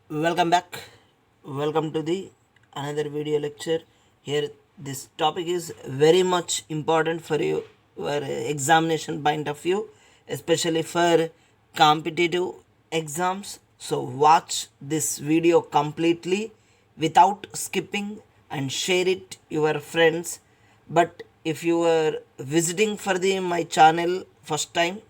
Welcome back. Welcome to the another video lecture. Here, this topic is very much important for you, your examination point of view, especially for competitive exams. So, watch this video completely without skipping and share it your friends. But if you are visiting for the my channel first time,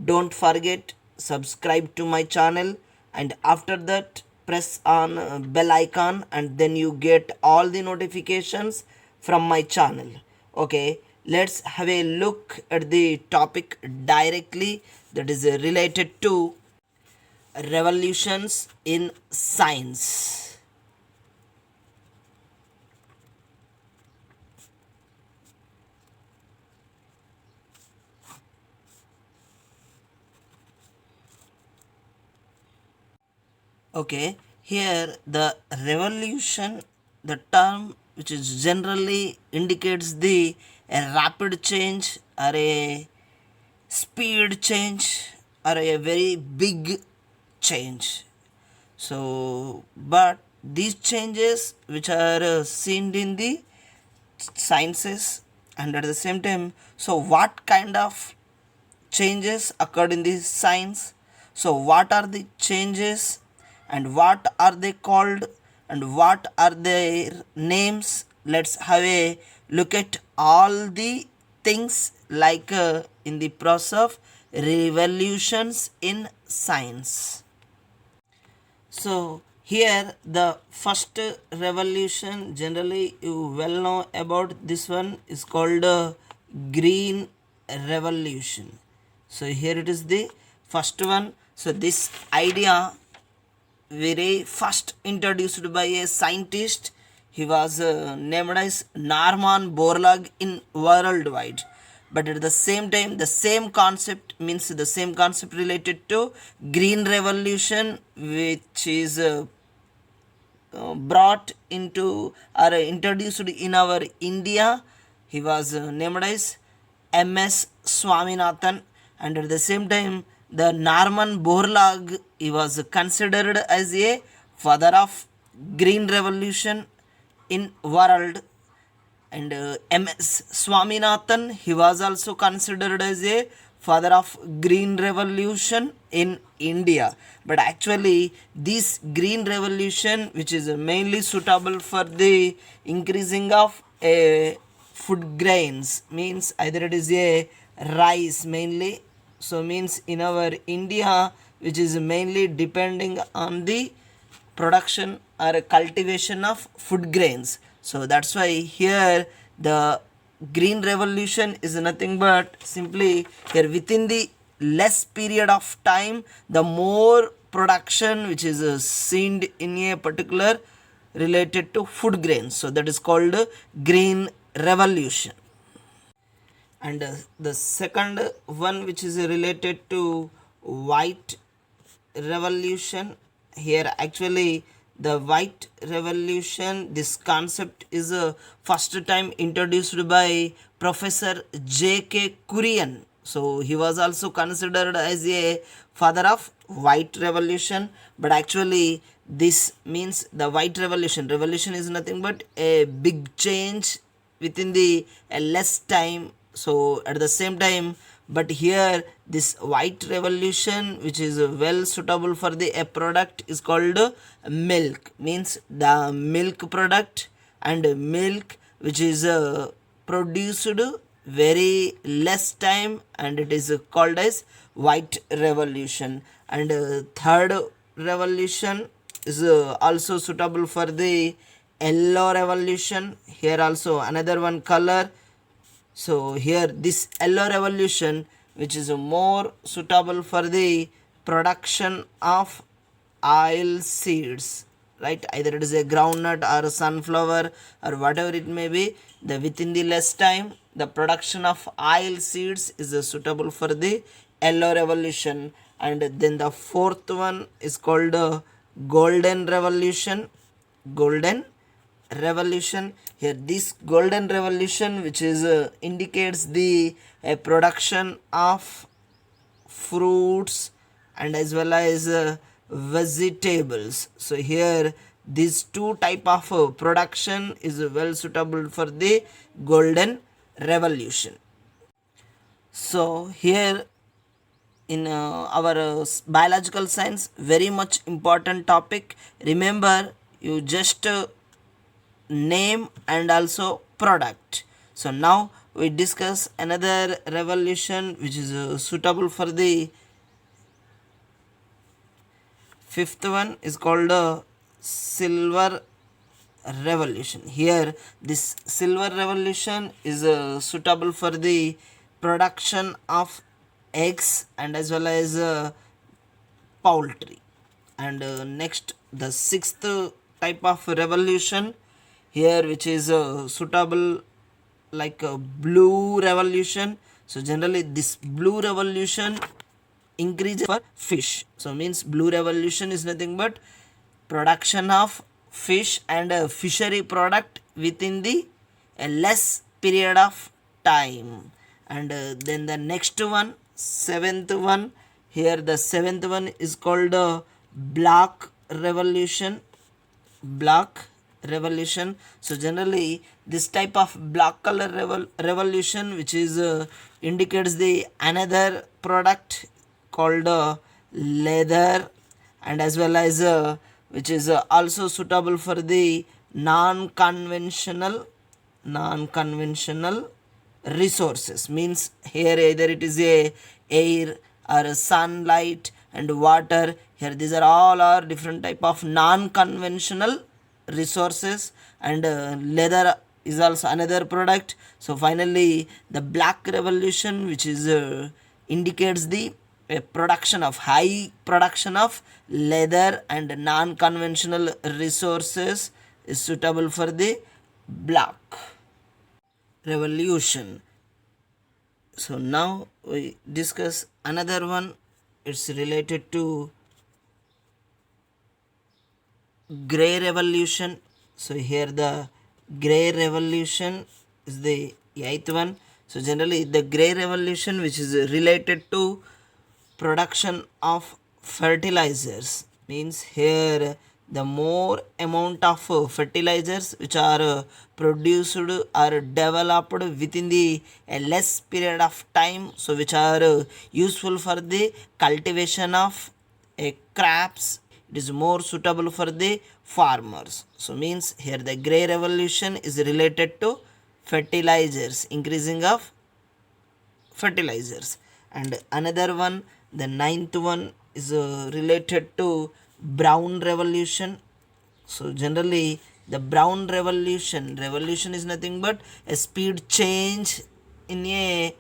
don't forget subscribe to my channel, and after that press on bell icon, and then you get all the notifications from my channel. Okay, let's have a look at the topic directly, that is related to revolutions in science. Okay, here the revolution, the term which is generally indicates the a rapid change or a speed change or a very big change. So, but these changes which are seen in the sciences, and at the same time, so what kind of changes occurred in the science? So what are the changes, and what are they called, and what are their names? Let's have a look at all the things like in the process of revolutions in science. So here the first revolution, generally you well know about this one, is called green revolution. So here it is the first one. So this idea very first introduced by a scientist. He was named as Norman Borlaug in worldwide. But at the same time, the same concept means the same concept related to green revolution, which is brought into or introduced in our India. He was named as M.S. Swaminathan, and at the same time, the Norman Borlaug, he was considered as a father of green revolution in world. And M.S. Swaminathan, he was also considered as a father of green revolution in India. But actually this green revolution, which is mainly suitable for the increasing of food grains, means either it is a rice mainly, so means in our India, which is mainly depending on the production or cultivation of food grains. So that's why here the green revolution is nothing but simply here within the less period of time, the more production which is seen in a particular related to food grains. So that is called green revolution. And the second one, which is related to white revolution. Here actually the white revolution, this concept is first time introduced by Professor J.K. Kurian. So he was also considered as a father of white revolution. But actually this means the white revolution is nothing but a big change within the less time. So at the same time, but here this white revolution, which is well suitable for the a product, is called milk, means the milk product, and milk which is produced very less time, and it is called as white revolution. And third revolution is also suitable for the yellow revolution. Here also another one color. So here this yellow revolution, which is more suitable for the production of oil seeds, right? Either it is a groundnut or a sunflower or whatever it may be, the within the less time the production of oil seeds is suitable for the yellow revolution. And then the fourth one is called golden revolution. Golden revolution, here this golden revolution, which is indicates the production of fruits, and as well as vegetables. So here these two type of production is well suitable for the golden revolution. So here in our biological science, very much important topic. Remember, you just name and also product. So now we discuss another revolution which is suitable for the fifth one is called silver revolution. Here this silver revolution is suitable for the production of eggs and as well as poultry. And next the sixth type of revolution here which is suitable like a blue revolution. So generally this blue revolution increase for fish. So means blue revolution is nothing but production of fish and fishery product within the a less period of time. And then the next one, seventh one, here the seventh one is called black revolution. Black revolution. So generally this type of black color revolution which is indicates the another product called leather and as well as which is also suitable for the non-conventional resources. Means here either it is a air or a sunlight and water. Here these are all are different type of non-conventional resources, and leather is also another product. So finally the black revolution which is indicates the production of high production of leather and non-conventional resources is suitable for the black revolution. So now we discuss another one. It's related to gray revolution. So here the gray revolution is the eighth one. So generally the gray revolution which is related to production of fertilizers. Means here the more amount of fertilizers which are produced or developed within the a less period of time, so which are useful for the cultivation of crops, it is more suitable for the farmers. So means here the gray revolution is related to fertilizers, increasing of fertilizers. And another one, the ninth one is related to brown revolution. So generally the brown revolution is nothing but a speed change in a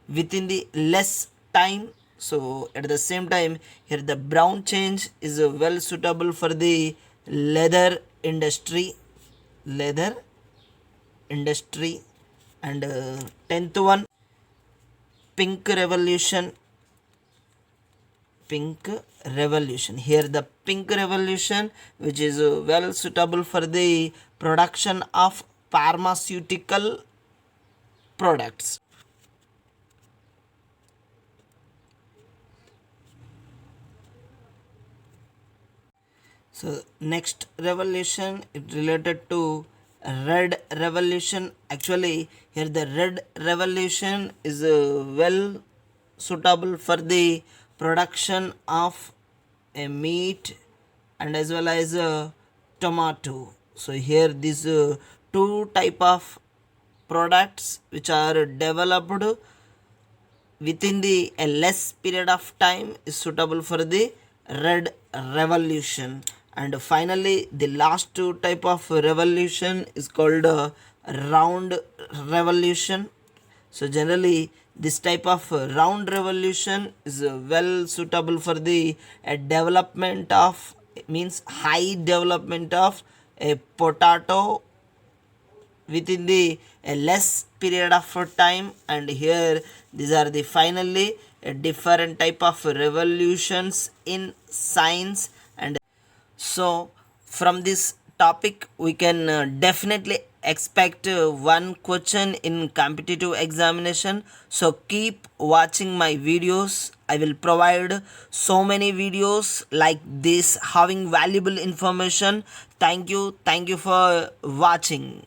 within the less time. So at the same time here the brown change is well suitable for the leather industry. And 10th one, pink revolution. Here the pink revolution which is well suitable for the production of pharmaceutical products. So next revolution is related to red revolution. Actually here the red revolution is well suitable for the production of a meat and as well as a tomato. So here these two type of products which are developed within the a less period of time is suitable for the red revolution. And finally the last two type of revolution is called round revolution. So generally this type of round revolution is well suitable for the development of, means high development of a potato within the a less period of time. And here these are the finally different type of revolutions in science. And so from this topic we can definitely expect one question in competitive examination. So keep watching my videos. I will provide so many videos like this having valuable information. Thank you for watching.